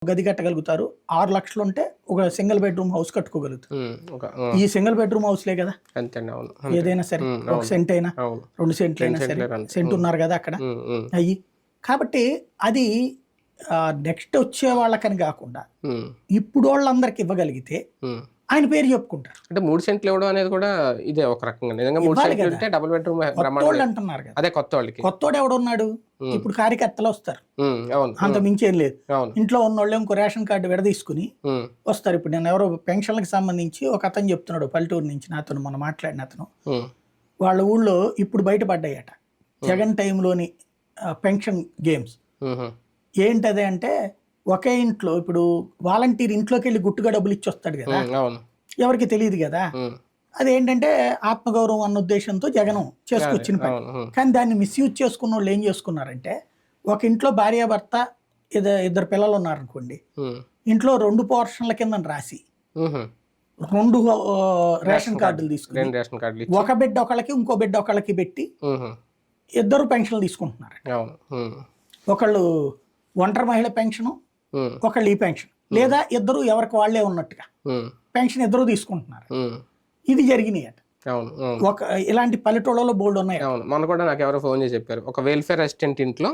గది కట్టగలుగుతారు. 6 లక్షలు ఉంటే ఒక సింగిల్ బెడ్రూమ్ హౌస్ కట్టుకోగలుగుతారు. ఈ సింగిల్ బెడ్రూమ్ హౌస్లే కదా ఏదైనా సరే, 1 సెంట్ అయినా 2 సెంట్లు అయినా సరే, సెంట్ ఉన్నారు కదా అక్కడ అయ్యి. కాబట్టి అది నెక్స్ట్ వచ్చే వాళ్ళకని కాకుండా ఇప్పుడు వాళ్ళందరికి ఇవ్వగలిగితే ఆయన పేరు చెప్పుకుంటారు. అంటే 3 సెంట్లు ఇవ్వడం అనేది కూడా ఇదే ఒక రకంగా నిజంగా 3 సెంట్లు అంటే డబుల్ బెడ్రూమ్ అంటున్నారు కదా. అదే కొత్త వాళ్ళకి. కొత్తోడు ఎవడున్నాడు ఇప్పుడు? కార్యకర్తలు వస్తారు, అంత మించేం లేదు. ఇంట్లో ఉన్నోళ్ళు ఇంకో రేషన్ కార్డు విడదీసుకుని వస్తారు. ఇప్పుడు నేను ఎవరో పెన్షన్లకు సంబంధించి ఒక అతను చెప్తున్నాడు పల్లెటూరు నుంచి, నాతో మనం మాట్లాడిన అతను, వాళ్ళ ఊళ్ళో ఇప్పుడు బయటపడ్డాయట జగన్ టైంలోని పెన్షన్ గేమ్స్. ఏంటదే అంటే ఒకే ఇంట్లో ఇప్పుడు వాలంటీర్ ఇంట్లోకి వెళ్ళి గుట్టుగా డబ్బులు ఇచ్చి వస్తాడు కదా, ఎవరికి తెలియదు కదా. అదేంటంటే ఆత్మగౌరవం అన్న ఉద్దేశంతో జగన్ చేసుకొచ్చిన పని. కానీ దాన్ని మిస్యూజ్ చేసుకున్న వాళ్ళు ఏం చేసుకున్నారంటే, ఒక ఇంట్లో భార్యాభర్త ఇద్దరు పిల్లలు ఉన్నారనుకోండి, ఇంట్లో 2 పోర్షన్ల కింద రాసి 2 రేషన్ కార్డులు తీసుకుని ఒక బిడ్డ ఒకళ్ళకి ఇంకో బిడ్డ ఒకళ్ళకి పెట్టి ఇద్దరు పెన్షన్లు తీసుకుంటున్నారు. ఒకళ్ళు ఒంటరి మహిళ పెన్షన్, ఒకళ్ళు ఈ పెన్షన్, లేదా ఇద్దరు ఎవరికి వాళ్లే ఉన్నట్టుగా పెన్షన్ ఇద్దరు తీసుకుంటున్నారు. ఇది జరిగినాయి అట. ఒక ఇలాంటి పల్లెటూళ్ళలో బోల్డ్ ఉన్నాయి. మొన్న కూడా నాకు ఎవరో ఫోన్ చేసి చెప్పారు, ఒక వెల్ఫేర్ అసిస్టెంట్ ఇంట్లో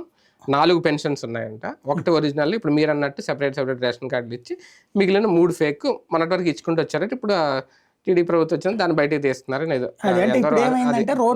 4 పెన్షన్స్ ఉన్నాయంట. ఒకటి ఒరిజినల్, ఇప్పుడు మీరు అన్నట్టు సెపరేట్ రేషన్ కార్డులు ఇచ్చి మిగిలిన 3 ఫేక్ మొన్నటి వరకు ఇచ్చుకుంటూ వచ్చారంటే ఇప్పుడు టీడీ ప్రభుత్వం వచ్చింది దాన్ని బయటకు తీస్తున్నారు. రోడ్డు